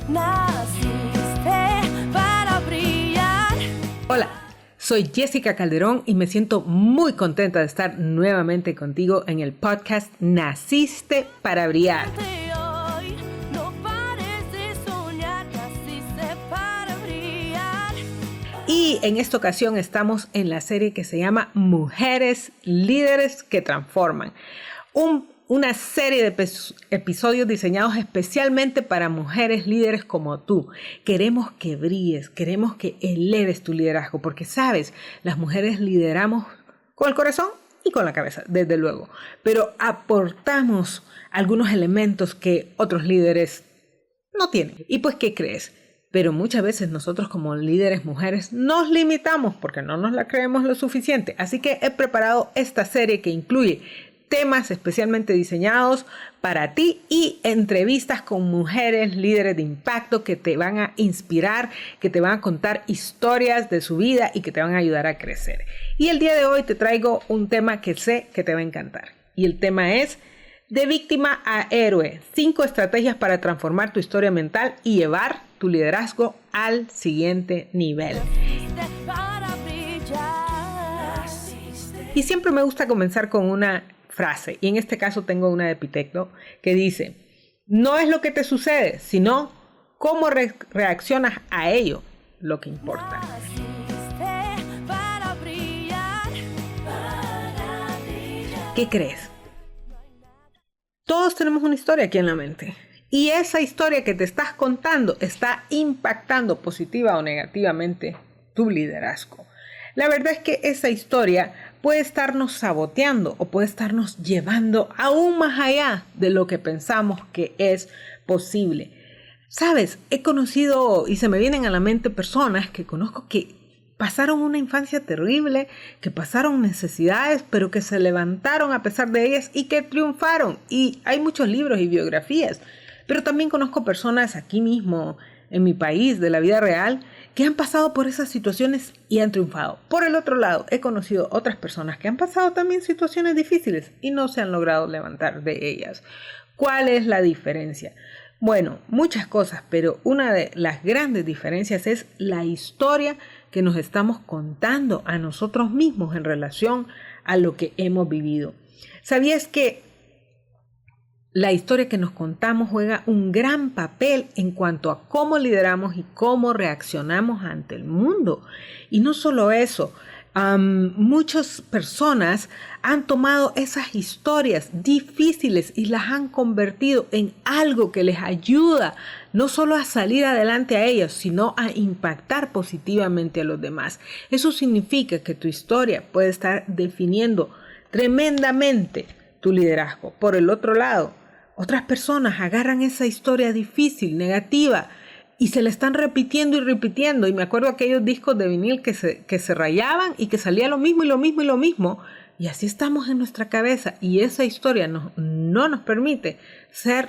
Naciste para brillar. Hola, soy Jessica Calderón y me siento muy contenta de estar nuevamente contigo en el podcast Naciste para brillar. Hoy no pares de soñar, naciste para brillar. Y en esta ocasión estamos en la serie que se llama Mujeres Líderes que Transforman. Una serie de episodios diseñados especialmente para mujeres líderes como tú. Queremos que brilles, queremos que eleves tu liderazgo, porque sabes, las mujeres lideramos con el corazón y con la cabeza, desde luego, pero aportamos algunos elementos que otros líderes no tienen. Y pues, ¿qué crees? Pero muchas veces nosotros como líderes mujeres nos limitamos porque no nos la creemos lo suficiente. Así que he preparado esta serie que incluye temas especialmente diseñados para ti y entrevistas con mujeres líderes de impacto que te van a inspirar, que te van a contar historias de su vida y que te van a ayudar a crecer. Y el día de hoy te traigo un tema que sé que te va a encantar. Y el tema es de víctima a héroe. 5 estrategias para transformar tu historia mental y llevar tu liderazgo al siguiente nivel. Naciste para brillar. Y siempre me gusta comenzar con una frase, y en este caso tengo una de Epicteto que dice: no es lo que te sucede, sino cómo reaccionas a ello lo que importa. Naciste para brillar, para brillar. ¿Qué crees? Todos tenemos una historia aquí en la mente, y esa historia que te estás contando está impactando positiva o negativamente tu liderazgo. La verdad es que esa historia puede estarnos saboteando o puede estarnos llevando aún más allá de lo que pensamos que es posible. Sabes, he conocido y se me vienen a la mente personas que conozco que pasaron una infancia terrible, que pasaron necesidades, pero que se levantaron a pesar de ellas y que triunfaron. Y hay muchos libros y biografías, pero también conozco personas aquí mismo, en mi país, de la vida real, que han pasado por esas situaciones y han triunfado. Por el otro lado, he conocido otras personas que han pasado también situaciones difíciles y no se han logrado levantar de ellas. ¿Cuál es la diferencia? Bueno, muchas cosas, pero una de las grandes diferencias es la historia que nos estamos contando a nosotros mismos en relación a lo que hemos vivido. ¿Sabías que la historia que nos contamos juega un gran papel en cuanto a cómo lideramos y cómo reaccionamos ante el mundo? Y no solo eso, muchas personas han tomado esas historias difíciles y las han convertido en algo que les ayuda no solo a salir adelante a ellos, sino a impactar positivamente a los demás. Eso significa que tu historia puede estar definiendo tremendamente tu liderazgo. Por el otro lado, otras personas agarran esa historia difícil, negativa, y se la están repitiendo y repitiendo. Y me acuerdo aquellos discos de vinil que se rayaban y que salía lo mismo y lo mismo y lo mismo. Y así estamos en nuestra cabeza. Y esa historia no nos permite ser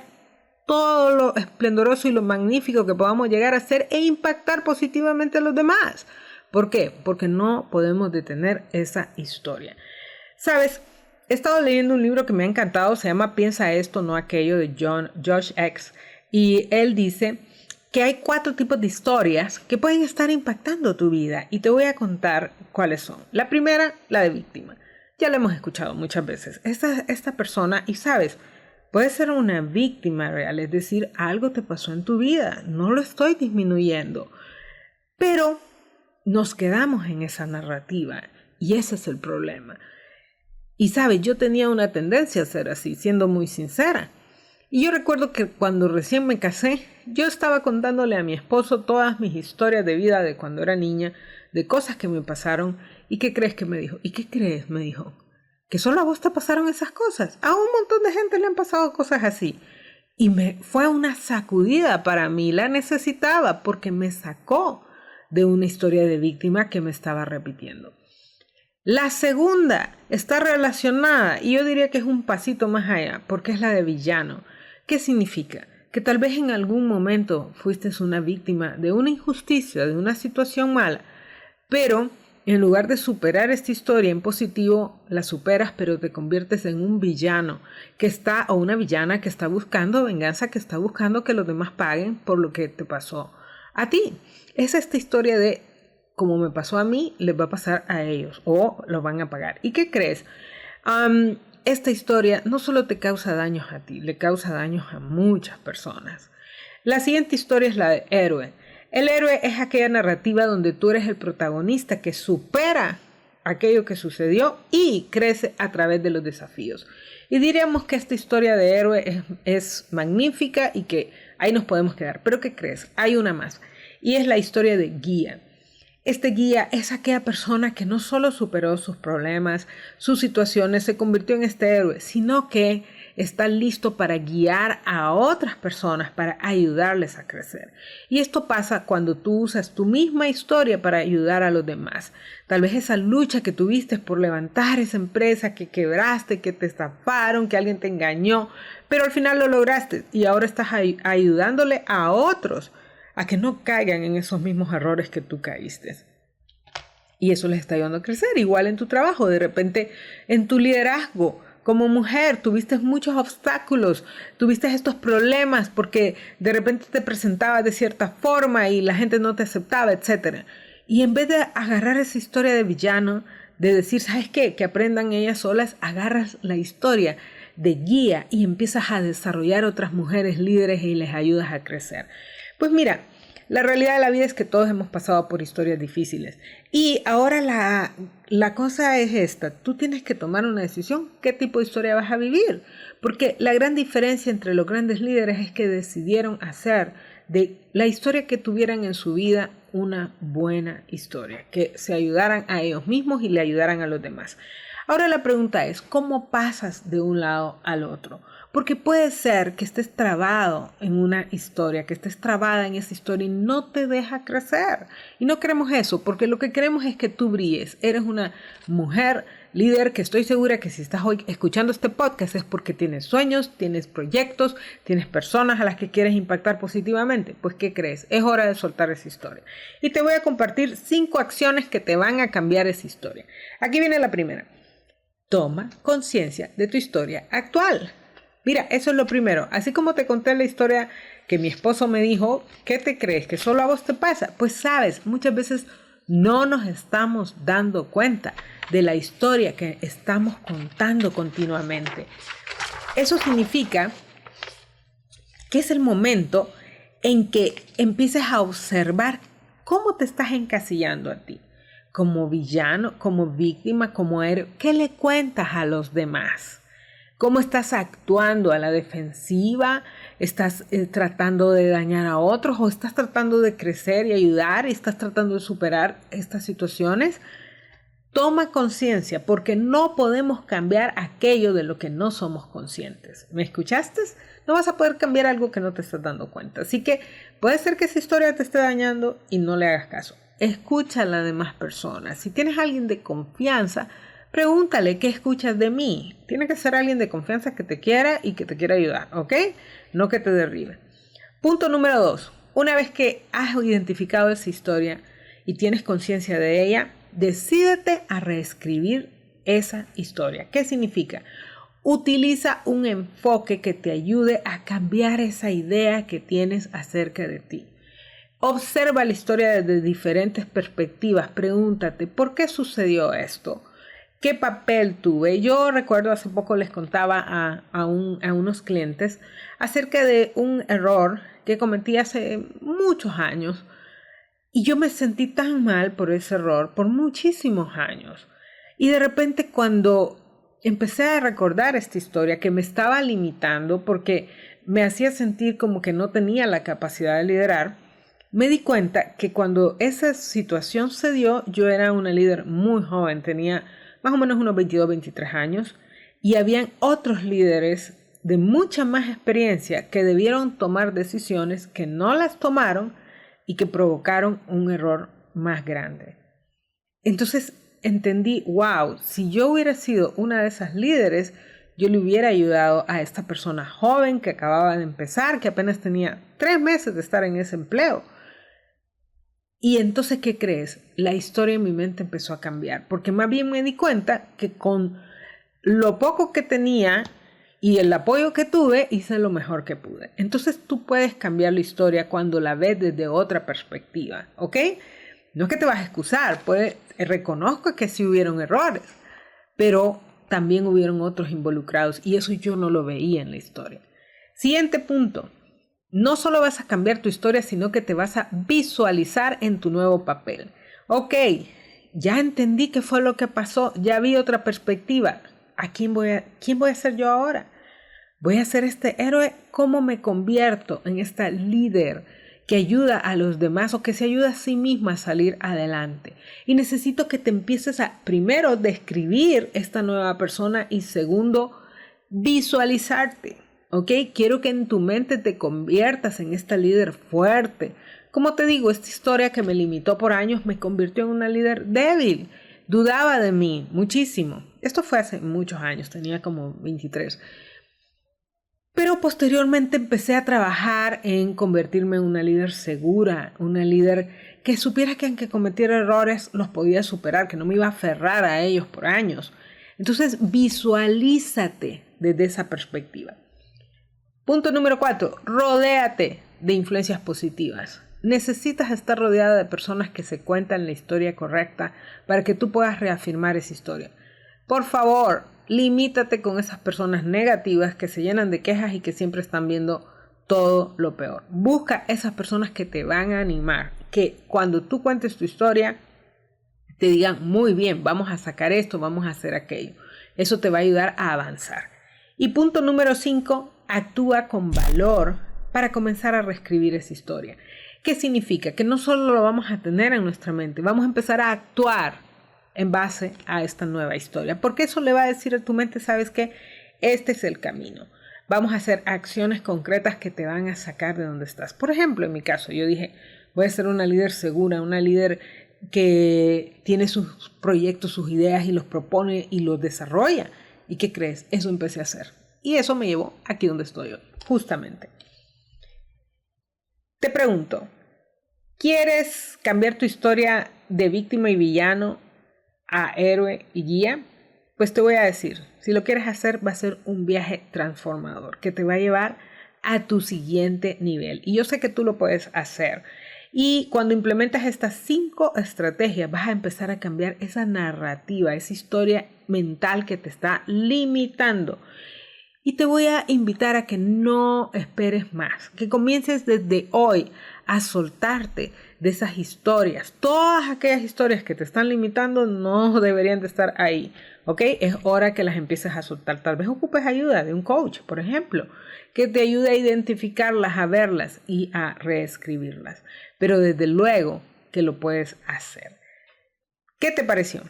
todo lo esplendoroso y lo magnífico que podamos llegar a ser e impactar positivamente a los demás. ¿Por qué? Porque no podemos detener esa historia. ¿Sabes? He estado leyendo un libro que me ha encantado, se llama Piensa esto, no aquello, de Josh X. Y él dice que hay 4 tipos de historias que pueden estar impactando tu vida. Y te voy a contar cuáles son. La primera, la de víctima. Ya la hemos escuchado muchas veces. Esta persona, y sabes, puede ser una víctima real, es decir, algo te pasó en tu vida. No lo estoy disminuyendo. Pero nos quedamos en esa narrativa y ese es el problema. Y sabes, yo tenía una tendencia a ser así, siendo muy sincera. Y yo recuerdo que cuando recién me casé, yo estaba contándole a mi esposo todas mis historias de vida de cuando era niña, de cosas que me pasaron. ¿Y qué crees que me dijo? ¿Y qué crees? Me dijo, que solo a vos te pasaron esas cosas. A un montón de gente le han pasado cosas así. Y fue una sacudida para mí, la necesitaba porque me sacó de una historia de víctima que me estaba repitiendo. La segunda está relacionada y yo diría que es un pasito más allá, porque es la de villano. ¿Qué significa? Que tal vez en algún momento fuiste una víctima de una injusticia, de una situación mala, pero En lugar de superar esta historia en positivo, la superas, pero te conviertes en un villano o una villana que está buscando venganza, que está buscando que los demás paguen por lo que te pasó a ti. Es esta historia de como me pasó a mí, les va a pasar a ellos o los van a pagar. ¿Y qué crees? Esta historia no solo te causa daños a ti, le causa daños a muchas personas. La siguiente historia es la de héroe. El héroe es aquella narrativa donde tú eres el protagonista que supera aquello que sucedió y crece a través de los desafíos. Y diríamos que esta historia de héroe es magnífica y que ahí nos podemos quedar. Pero ¿qué crees? Hay una más y es la historia de guía. Este guía es aquella persona que no solo superó sus problemas, sus situaciones, se convirtió en este héroe, sino que está listo para guiar a otras personas, para ayudarles a crecer. Y esto pasa cuando tú usas tu misma historia para ayudar a los demás. Tal vez esa lucha que tuviste por levantar esa empresa, que quebraste, que te estafaron, que alguien te engañó, pero al final lo lograste y ahora estás ayudándole a otros a que no caigan en esos mismos errores que tú caíste. Y eso les está ayudando a crecer. Igual en tu trabajo, de repente en tu liderazgo. Como mujer, tuviste muchos obstáculos, tuviste estos problemas porque de repente te presentabas de cierta forma y la gente no te aceptaba, etc. Y en vez de agarrar esa historia de villano, de decir, ¿sabes qué? Que aprendan ellas solas, agarras la historia de guía y empiezas a desarrollar otras mujeres líderes y les ayudas a crecer. Pues mira, la realidad de la vida es que todos hemos pasado por historias difíciles. Y ahora la cosa es esta. Tú tienes que tomar una decisión. ¿Qué tipo de historia vas a vivir? Porque la gran diferencia entre los grandes líderes es que decidieron hacer de la historia que tuvieran en su vida una buena historia. Que se ayudaran a ellos mismos y le ayudaran a los demás. Ahora la pregunta es, ¿cómo pasas de un lado al otro? Porque puede ser que estés trabado en una historia, que estés trabada en esa historia y no te deja crecer. Y no queremos eso, porque lo que queremos es que tú brilles. Eres una mujer líder que estoy segura que si estás hoy escuchando este podcast es porque tienes sueños, tienes proyectos, tienes personas a las que quieres impactar positivamente. Pues ¿qué crees? Es hora de soltar esa historia. Y te voy a compartir 5 acciones que te van a cambiar esa historia. Aquí viene la primera. Toma conciencia de tu historia actual. Mira, eso es lo primero. Así como te conté la historia que mi esposo me dijo, ¿qué te crees? ¿Que solo a vos te pasa? Pues sabes, muchas veces no nos estamos dando cuenta de la historia que estamos contando continuamente. Eso significa que es el momento en que empieces a observar cómo te estás encasillando a ti. Como villano, como víctima, como héroe. ¿Qué le cuentas a los demás? ¿Cómo estás actuando a la defensiva? ¿Estás tratando de dañar a otros? ¿O estás tratando de crecer y ayudar? ¿Estás tratando de superar estas situaciones? Toma conciencia, porque no podemos cambiar aquello de lo que no somos conscientes. ¿Me escuchaste? No vas a poder cambiar algo que no te estás dando cuenta. Así que puede ser que esa historia te esté dañando y no le hagas caso. Escucha a las demás personas. Si tienes a alguien de confianza, pregúntale qué escuchas de mí. Tiene que ser alguien de confianza que te quiera y que te quiera ayudar, ¿ok? No que te derribe. Punto número 2. Una vez que has identificado esa historia y tienes conciencia de ella, decídete a reescribir esa historia. ¿Qué significa? Utiliza un enfoque que te ayude a cambiar esa idea que tienes acerca de ti. Observa la historia desde diferentes perspectivas. Pregúntate, ¿por qué sucedió esto? ¿Qué papel tuve? Yo recuerdo hace poco les contaba a unos clientes acerca de un error que cometí hace muchos años. Y yo me sentí tan mal por ese error por muchísimos años. Y de repente cuando empecé a recordar esta historia que me estaba limitando porque me hacía sentir como que no tenía la capacidad de liderar, me di cuenta que cuando esa situación se dio, yo era una líder muy joven, tenía más o menos unos 22, 23 años, y habían otros líderes de mucha más experiencia que debieron tomar decisiones que no las tomaron y que provocaron un error más grande. Entonces entendí, wow, si yo hubiera sido una de esas líderes, yo le hubiera ayudado a esta persona joven que acababa de empezar, que apenas tenía 3 meses de estar en ese empleo. Y entonces, ¿qué crees? La historia en mi mente empezó a cambiar, porque más bien me di cuenta que con lo poco que tenía y el apoyo que tuve, hice lo mejor que pude. Entonces tú puedes cambiar la historia cuando la ves desde otra perspectiva, ¿ok? No es que te vas a excusar, reconozco que sí hubieron errores, pero también hubieron otros involucrados y eso yo no lo veía en la historia. Siguiente punto. No solo vas a cambiar tu historia, sino que te vas a visualizar en tu nuevo papel. Ok, ya entendí qué fue lo que pasó, ya vi otra perspectiva. ¿Quién voy a ser yo ahora? ¿Voy a ser este héroe? ¿Cómo me convierto en esta líder que ayuda a los demás o que se ayuda a sí misma a salir adelante? Y necesito que te empieces a, primero, describir esta nueva persona y segundo, visualizarte. ¿Ok? Quiero que en tu mente te conviertas en esta líder fuerte. Como te digo, esta historia que me limitó por años me convirtió en una líder débil. Dudaba de mí muchísimo. Esto fue hace muchos años, tenía como 23. Pero posteriormente empecé a trabajar en convertirme en una líder segura, una líder que supiera que aunque cometiera errores los podía superar, que no me iba a aferrar a ellos por años. Entonces visualízate desde esa perspectiva. Punto número 4, rodéate de influencias positivas. Necesitas estar rodeada de personas que se cuentan la historia correcta para que tú puedas reafirmar esa historia. Por favor, limítate con esas personas negativas que se llenan de quejas y que siempre están viendo todo lo peor. Busca esas personas que te van a animar, que cuando tú cuentes tu historia te digan, muy bien, vamos a sacar esto, vamos a hacer aquello. Eso te va a ayudar a avanzar. Y punto número 5, actúa con valor para comenzar a reescribir esa historia. ¿Qué significa? Que no solo lo vamos a tener en nuestra mente, vamos a empezar a actuar en base a esta nueva historia. Porque eso le va a decir a tu mente, ¿sabes qué? Este es el camino. Vamos a hacer acciones concretas que te van a sacar de donde estás. Por ejemplo, en mi caso, yo dije, voy a ser una líder segura, una líder que tiene sus proyectos, sus ideas y los propone y los desarrolla. ¿Y qué crees? Eso empecé a hacer. Y eso me llevó aquí donde estoy hoy, justamente. Te pregunto, ¿quieres cambiar tu historia de víctima y villano a héroe y guía? Pues te voy a decir, si lo quieres hacer, va a ser un viaje transformador que te va a llevar a tu siguiente nivel. Y yo sé que tú lo puedes hacer. Y cuando implementas estas 5 estrategias, vas a empezar a cambiar esa narrativa, esa historia mental que te está limitando. Y te voy a invitar a que no esperes más, que comiences desde hoy a soltarte de esas historias. Todas aquellas historias que te están limitando no deberían de estar ahí, ¿ok? Es hora que las empieces a soltar. Tal vez ocupes ayuda de un coach, por ejemplo, que te ayude a identificarlas, a verlas y a reescribirlas. Pero desde luego que lo puedes hacer. ¿Qué te pareció?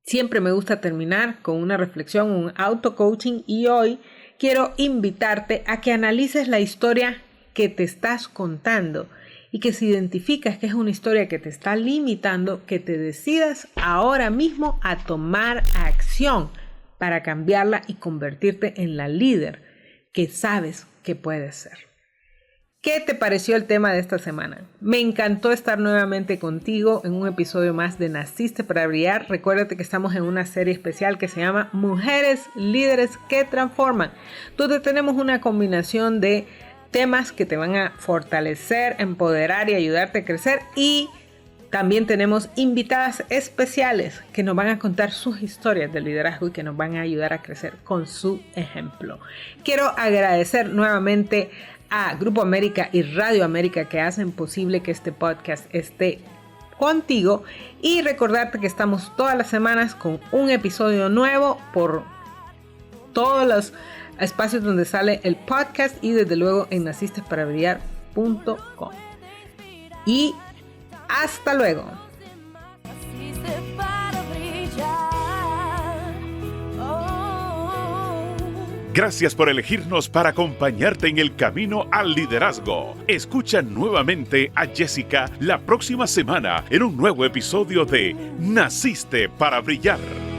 Siempre me gusta terminar con una reflexión, un auto-coaching y hoy quiero invitarte a que analices la historia que te estás contando y que si identificas que es una historia que te está limitando, que te decidas ahora mismo a tomar acción para cambiarla y convertirte en la líder que sabes que puedes ser. ¿Qué te pareció el tema de esta semana? Me encantó estar nuevamente contigo en un episodio más de Naciste para Brillar. Recuérdate que estamos en una serie especial que se llama Mujeres Líderes que Transforman, donde tenemos una combinación de temas que te van a fortalecer, empoderar y ayudarte a crecer. Y también tenemos invitadas especiales que nos van a contar sus historias de liderazgo y que nos van a ayudar a crecer con su ejemplo. Quiero agradecer nuevamente a Grupo América y Radio América que hacen posible que este podcast esté contigo y recordarte que estamos todas las semanas con un episodio nuevo por todos los espacios donde sale el podcast y desde luego en nacistesparabrillar.com. Y hasta luego. Naciste para brillar. Oh. Gracias por elegirnos para acompañarte en el camino al liderazgo. Escucha nuevamente a Jessica la próxima semana en un nuevo episodio de Naciste para Brillar.